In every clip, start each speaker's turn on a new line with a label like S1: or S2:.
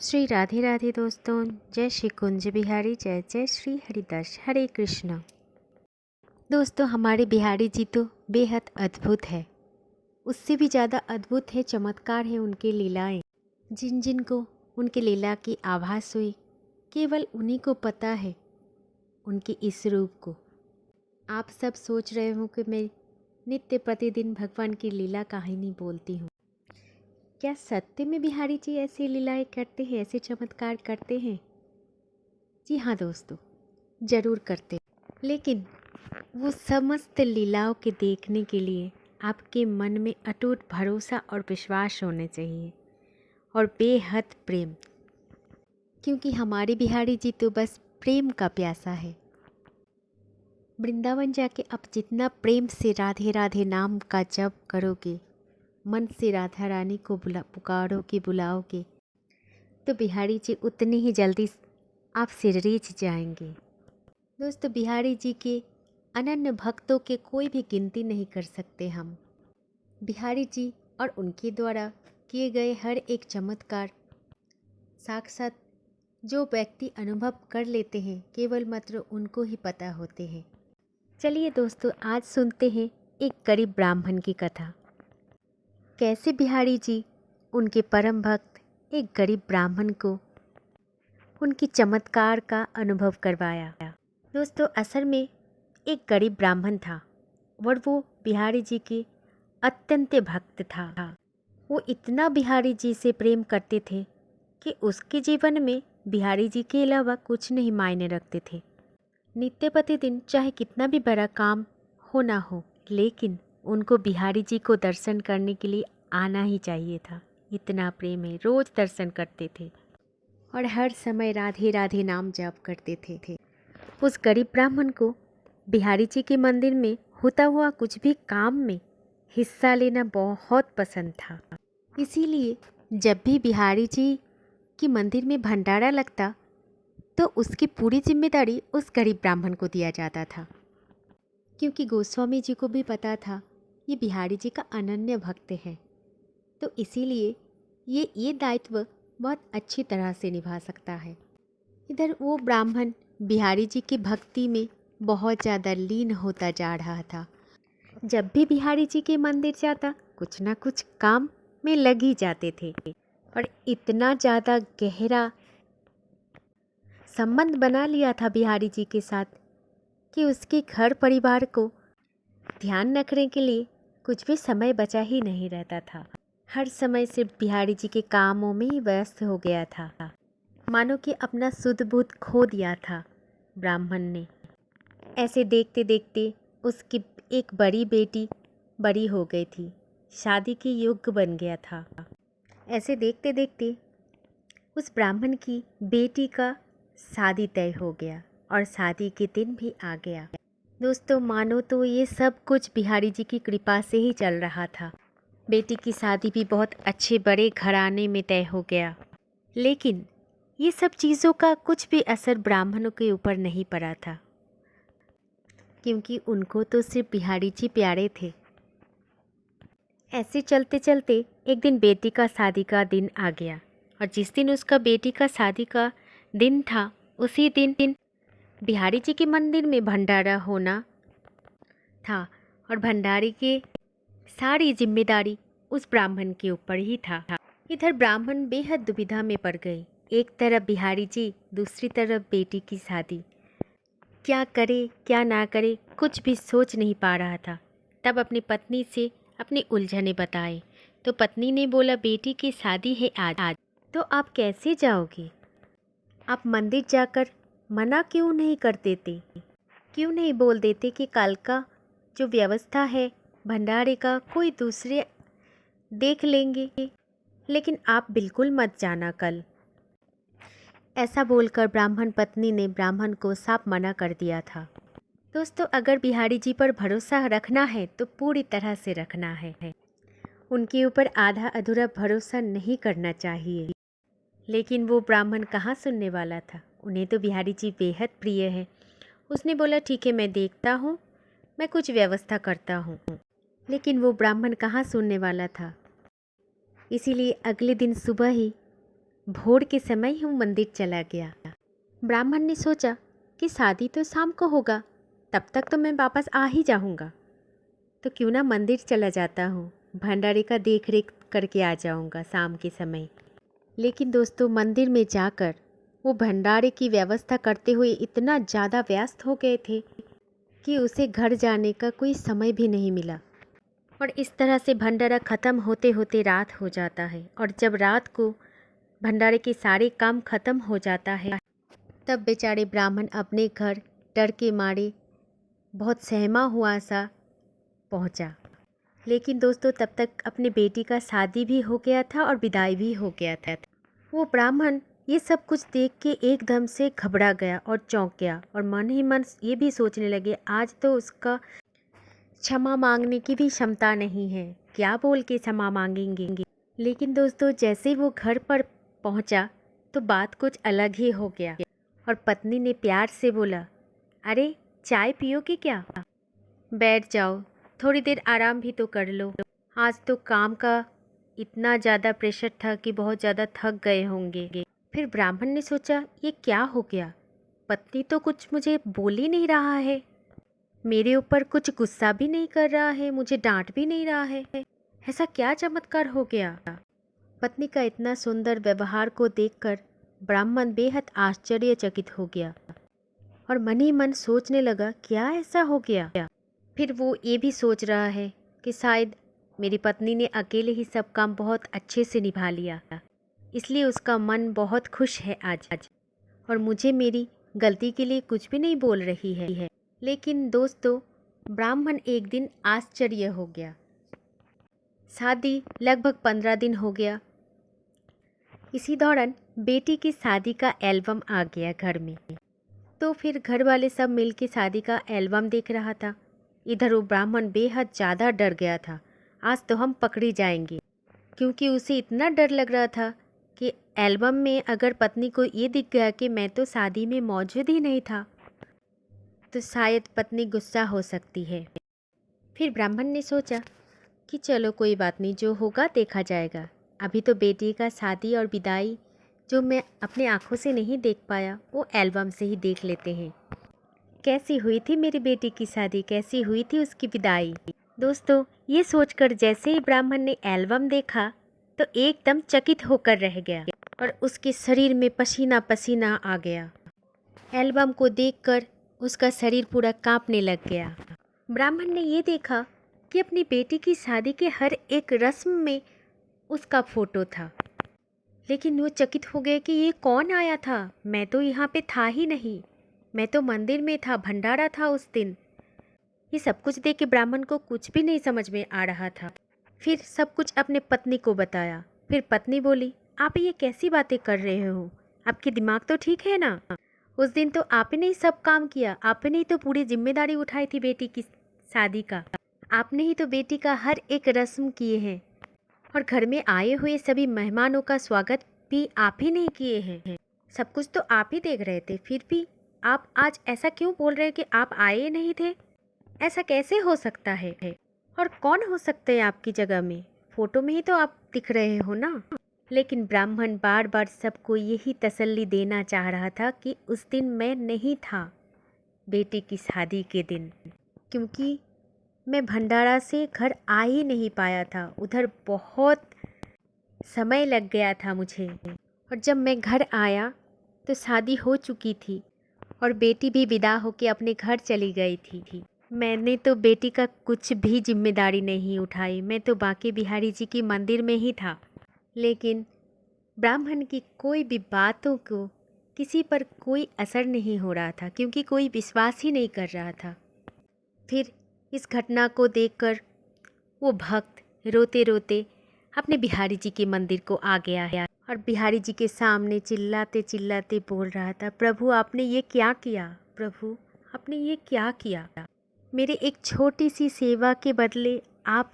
S1: श्री राधे राधे दोस्तों। जय श्री कुंज बिहारी, जय जय श्री हरिदास, हरे कृष्णा। दोस्तों, हमारे बिहारी जी तो बेहद अद्भुत है। उससे भी ज़्यादा अद्भुत है, चमत्कार है उनकी लीलाएं। जिन जिन को उनकी लीला की आभास हुई, केवल उन्हीं को पता है उनके इस रूप को। आप सब सोच रहे हो कि मैं नित्य प्रतिदिन भगवान की लीला कहानी बोलती हूँ। क्या सत्य में बिहारी जी ऐसी लीलाएं करते हैं, ऐसे चमत्कार करते हैं? जी हाँ दोस्तों, ज़रूर करते हैं। लेकिन वो समस्त लीलाओं के देखने के लिए आपके मन में अटूट भरोसा और विश्वास होने चाहिए और बेहद प्रेम, क्योंकि हमारे बिहारी जी तो बस प्रेम का प्यासा है। वृंदावन जाके आप जितना प्रेम से राधे राधे नाम का जप करोगे, मन से राधा रानी को पुकारोगे, बुलाओगे, तो बिहारी जी उतनी ही जल्दी आपसे रीझ जाएंगे। दोस्तों, बिहारी जी के अनन्य भक्तों के कोई भी गिनती नहीं कर सकते हम। बिहारी जी और उनके द्वारा किए गए हर एक चमत्कार साक्षात जो व्यक्ति अनुभव कर लेते हैं, केवल मात्र उनको ही पता होते हैं। चलिए दोस्तों, आज सुनते हैं एक गरीब ब्राह्मण की कथा। कैसे बिहारी जी उनके परम भक्त एक गरीब ब्राह्मण को उनकी चमत्कार का अनुभव करवाया। दोस्तों, असल में एक गरीब ब्राह्मण था और वो बिहारी जी के अत्यंत भक्त था। वो इतना बिहारी जी से प्रेम करते थे कि उसके जीवन में बिहारी जी के अलावा कुछ नहीं मायने रखते थे। नित्य प्रतिदिन चाहे कितना भी बड़ा काम हो ना हो, लेकिन उनको बिहारी जी को दर्शन करने के लिए आना ही चाहिए था। इतना प्रेम है, रोज दर्शन करते थे और हर समय राधे राधे नाम जाप करते थे। उस गरीब ब्राह्मण को बिहारी जी के मंदिर में होता हुआ कुछ भी काम में हिस्सा लेना बहुत पसंद था। इसीलिए जब भी बिहारी जी की मंदिर में भंडारा लगता, तो उसकी पूरी जिम्मेदारी उस गरीब ब्राह्मण को दिया जाता था, क्योंकि गोस्वामी जी को भी पता था ये बिहारी जी का अनन्य भक्त है, तो इसीलिए ये दायित्व बहुत अच्छी तरह से निभा सकता है। इधर वो ब्राह्मण बिहारी जी की भक्ति में बहुत ज़्यादा लीन होता जा रहा था। जब भी बिहारी जी के मंदिर जाता, कुछ ना कुछ काम में लग ही जाते थे और इतना ज़्यादा गहरा संबंध बना लिया था बिहारी जी के साथ कि उसके घर परिवार को ध्यान रखने के लिए कुछ भी समय बचा ही नहीं रहता था। हर समय सिर्फ बिहारी जी के कामों में ही व्यस्त हो गया था, मानो कि अपना सुध बुध खो दिया था ब्राह्मण ने। ऐसे देखते देखते उसकी एक बड़ी बेटी बड़ी हो गई थी, शादी की युग बन गया था। ऐसे देखते देखते उस ब्राह्मण की बेटी का शादी तय हो गया और शादी के दिन भी आ गया। दोस्तों, मानो तो ये सब कुछ बिहारी जी की कृपा से ही चल रहा था। बेटी की शादी भी बहुत अच्छे बड़े घराने में तय हो गया, लेकिन ये सब चीज़ों का कुछ भी असर ब्राह्मणों के ऊपर नहीं पड़ा था, क्योंकि उनको तो सिर्फ बिहारी जी प्यारे थे। ऐसे चलते चलते एक दिन बेटी का शादी का दिन आ गया और जिस दिन उसका बेटी का शादी का दिन था, उसी दिन बिहारी जी के मंदिर में भंडारा होना था और भंडारे की सारी जिम्मेदारी उस ब्राह्मण के ऊपर ही था। इधर ब्राह्मण बेहद दुविधा में पड़ गए। एक तरफ बिहारी जी, दूसरी तरफ बेटी की शादी। क्या करे क्या ना करे, कुछ भी सोच नहीं पा रहा था। तब अपनी पत्नी से अपनी उलझने बताए तो पत्नी ने बोला, बेटी की शादी है आज, तो आप कैसे जाओगे? आप मंदिर जाकर मना क्यों नहीं कर देते? क्यों नहीं बोल देते कि कल का जो व्यवस्था है भंडारे का कोई दूसरे देख लेंगे, लेकिन आप बिल्कुल मत जाना कल। ऐसा बोलकर ब्राह्मण पत्नी ने ब्राह्मण को साफ मना कर दिया था। दोस्तों, अगर बिहारी जी पर भरोसा रखना है तो पूरी तरह से रखना है। उनके ऊपर आधा अधूरा भरोसा नहीं करना चाहिए। लेकिन वो ब्राह्मण कहाँ सुनने वाला था। उन्हें तो बिहारी जी बेहद प्रिय है। उसने बोला, ठीक है, मैं देखता हूँ, मैं कुछ व्यवस्था करता हूँ। लेकिन वो ब्राह्मण कहाँ सुनने वाला था। इसीलिए अगले दिन सुबह ही भोर के समय ही वो मंदिर चला गया। ब्राह्मण ने सोचा कि शादी तो शाम को होगा, तब तक तो मैं वापस आ ही जाऊंगा, तो क्यों ना मंदिर चला जाता हूँ, भंडारे का देख रेख करके आ जाऊंगा शाम के समय। लेकिन दोस्तों, मंदिर में जाकर वो भंडारे की व्यवस्था करते हुए इतना ज़्यादा व्यस्त हो गए थे कि उसे घर जाने का कोई समय भी नहीं मिला। और इस तरह से भंडारा ख़त्म होते होते रात हो जाता है। और जब रात को भंडारे के सारे काम ख़त्म हो जाता है, तब बेचारे ब्राह्मण अपने घर डर के मारे बहुत सहमा हुआ सा पहुंचा। लेकिन दोस्तों, तब तक अपनी बेटी का शादी भी हो गया था और विदाई भी हो गया था। वो ब्राह्मण ये सब कुछ देख के एकदम से घबरा गया और चौंक गया और मन ही मन ये भी सोचने लगे, आज तो उसका क्षमा मांगने की भी क्षमता नहीं है, क्या बोल के क्षमा मांगेंगे। लेकिन दोस्तों, जैसे वो घर पर पहुंचा तो बात कुछ अलग ही हो गया और पत्नी ने प्यार से बोला, अरे चाय पियोगे क्या? बैठ जाओ, थोड़ी देर आराम भी तो कर लो, आज तो काम का इतना ज़्यादा प्रेशर था कि बहुत ज़्यादा थक गए होंगे। फिर ब्राह्मण ने सोचा, ये क्या हो गया, पत्नी तो कुछ मुझे बोल ही नहीं रहा है, मेरे ऊपर कुछ गुस्सा भी नहीं कर रहा है, मुझे डांट भी नहीं रहा है, ऐसा क्या चमत्कार हो गया? पत्नी का इतना सुंदर व्यवहार को देखकर ब्राह्मण बेहद आश्चर्यचकित हो गया और मन ही मन सोचने लगा, क्या ऐसा हो गया? फिर वो ये भी सोच रहा है कि शायद मेरी पत्नी ने अकेले ही सब काम बहुत अच्छे से निभा लिया, इसलिए उसका मन बहुत खुश है आज और मुझे मेरी गलती के लिए कुछ भी नहीं बोल रही है। लेकिन दोस्तों, ब्राह्मण एक दिन आश्चर्य हो गया। शादी लगभग 15 दिन हो गया। इसी दौरान बेटी की शादी का एल्बम आ गया घर में। तो फिर घर वाले सब मिलके शादी का एल्बम देख रहा था। इधर वो ब्राह्मण बेहद ज़्यादा डर गया था, आज तो हम पकड़ी जाएंगे, क्योंकि उसे इतना डर लग रहा था कि एल्बम में अगर पत्नी को ये दिख गया कि मैं तो शादी में मौजूद ही नहीं था, तो शायद पत्नी गुस्सा हो सकती है। फिर ब्राह्मण ने सोचा कि चलो कोई बात नहीं, जो होगा देखा जाएगा, अभी तो बेटी का शादी और विदाई जो मैं अपने आँखों से नहीं देख पाया, वो एल्बम से ही देख लेते हैं। कैसी हुई थी मेरी बेटी की शादी, कैसी हुई थी उसकी विदाई। दोस्तों, ये सोचकर जैसे ही ब्राह्मण ने एल्बम देखा तो एकदम चकित होकर रह गया और उसके शरीर में पसीना पसीना आ गया। एल्बम को देखकर उसका शरीर पूरा कांपने लग गया। ब्राह्मण ने ये देखा कि अपनी बेटी की शादी के हर एक रस्म में उसका फोटो था, लेकिन वो चकित हो गए कि ये कौन आया था, मैं तो यहाँ पे था ही नहीं, मैं तो मंदिर में था, भंडारा था उस दिन। ये सब कुछ देख के ब्राह्मण को कुछ भी नहीं समझ में आ रहा था। फिर सब कुछ अपने पत्नी को बताया। फिर पत्नी बोली, आप ये कैसी बातें कर रहे हो, आपके दिमाग तो ठीक है ना? उस दिन तो आपने ही सब काम किया, आपने ही तो पूरी जिम्मेदारी उठाई थी बेटी की शादी का, आपने ही तो बेटी का हर एक रस्म किए हैं और घर में आए हुए सभी मेहमानों का स्वागत भी आप ही नहीं किए हैं, सब कुछ तो आप ही देख रहे थे, फिर भी आप आज ऐसा क्यों बोल रहे हैं कि आप आए नहीं थे? ऐसा कैसे हो सकता है? और कौन हो सकते हैं आपकी जगह में? फोटो में ही तो आप दिख रहे हो ना। लेकिन ब्राह्मण बार बार सबको यही तसल्ली देना चाह रहा था कि उस दिन मैं नहीं था, बेटी की शादी के दिन, क्योंकि मैं भंडारा से घर आ ही नहीं पाया था, उधर बहुत समय लग गया था मुझे। और जब मैं घर आया तो शादी हो चुकी थी और बेटी भी विदा होकर अपने घर चली गई थी। मैंने तो बेटी का कुछ भी जिम्मेदारी नहीं उठाई, मैं तो बांके बिहारी जी की मंदिर में ही था। लेकिन ब्राह्मण की कोई भी बातों को किसी पर कोई असर नहीं हो रहा था, क्योंकि कोई विश्वास ही नहीं कर रहा था। फिर इस घटना को देखकर वो भक्त रोते रोते अपने बिहारी जी के मंदिर को आ गया है और बिहारी जी के सामने चिल्लाते चिल्लाते बोल रहा था, प्रभु आपने ये क्या किया, प्रभु आपने ये क्या किया, मेरे एक छोटी सी सेवा के बदले आप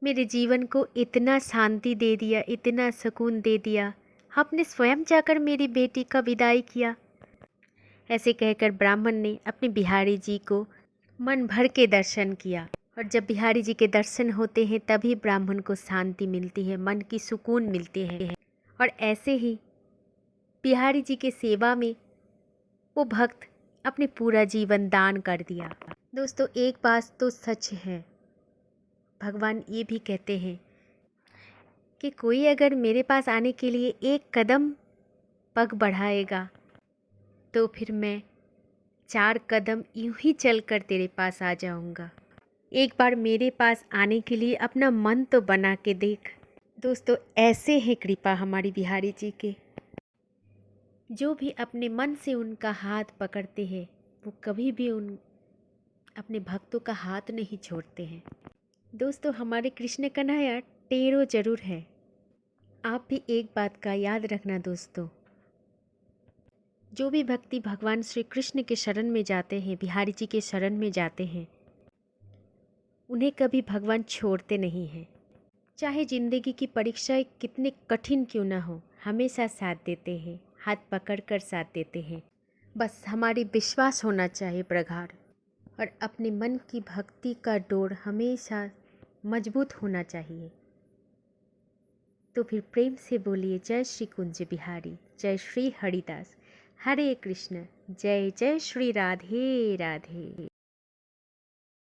S1: मेरे जीवन को इतना शांति दे दिया, इतना सुकून दे दिया, आपने स्वयं जाकर मेरी बेटी का विदाई किया। ऐसे कहकर ब्राह्मण ने अपने बिहारी जी को मन भर के दर्शन किया और जब बिहारी जी के दर्शन होते हैं तभी ब्राह्मण को शांति मिलती है, मन की सुकून मिलती है और ऐसे ही बिहारी जी के सेवा में वो भक्त अपने पूरा जीवन दान कर दिया। दोस्तों, एक बात तो सच है, भगवान ये भी कहते हैं कि कोई अगर मेरे पास आने के लिए एक कदम पग बढ़ाएगा तो फिर मैं 4 कदम यूं ही चलकर तेरे पास आ जाऊंगा। एक बार मेरे पास आने के लिए अपना मन तो बना के देख। दोस्तों, ऐसे हैं कृपा हमारी बिहारी जी के। जो भी अपने मन से उनका हाथ पकड़ते हैं वो कभी भी अपने भक्तों का हाथ नहीं छोड़ते हैं। दोस्तों, हमारे कृष्ण कन्हैया टेढ़ो जरूर है। आप भी एक बात का याद रखना दोस्तों, जो भी भक्ति भगवान श्री कृष्ण के शरण में जाते हैं, बिहारी जी के शरण में जाते हैं, उन्हें कभी भगवान छोड़ते नहीं हैं। चाहे जिंदगी की परीक्षाएं कितने कठिन क्यों ना हो, हमेशा साथ देते हैं, हाथ पकड़कर साथ देते हैं। बस हमारी विश्वास होना चाहिए प्रगाढ़, और अपने मन की भक्ति का डोर हमेशा मजबूत होना चाहिए। तो फिर प्रेम से बोलिए जय श्री कुंज बिहारी, जय श्री हरिदास, हरे कृष्ण, जय जय श्री राधे राधे।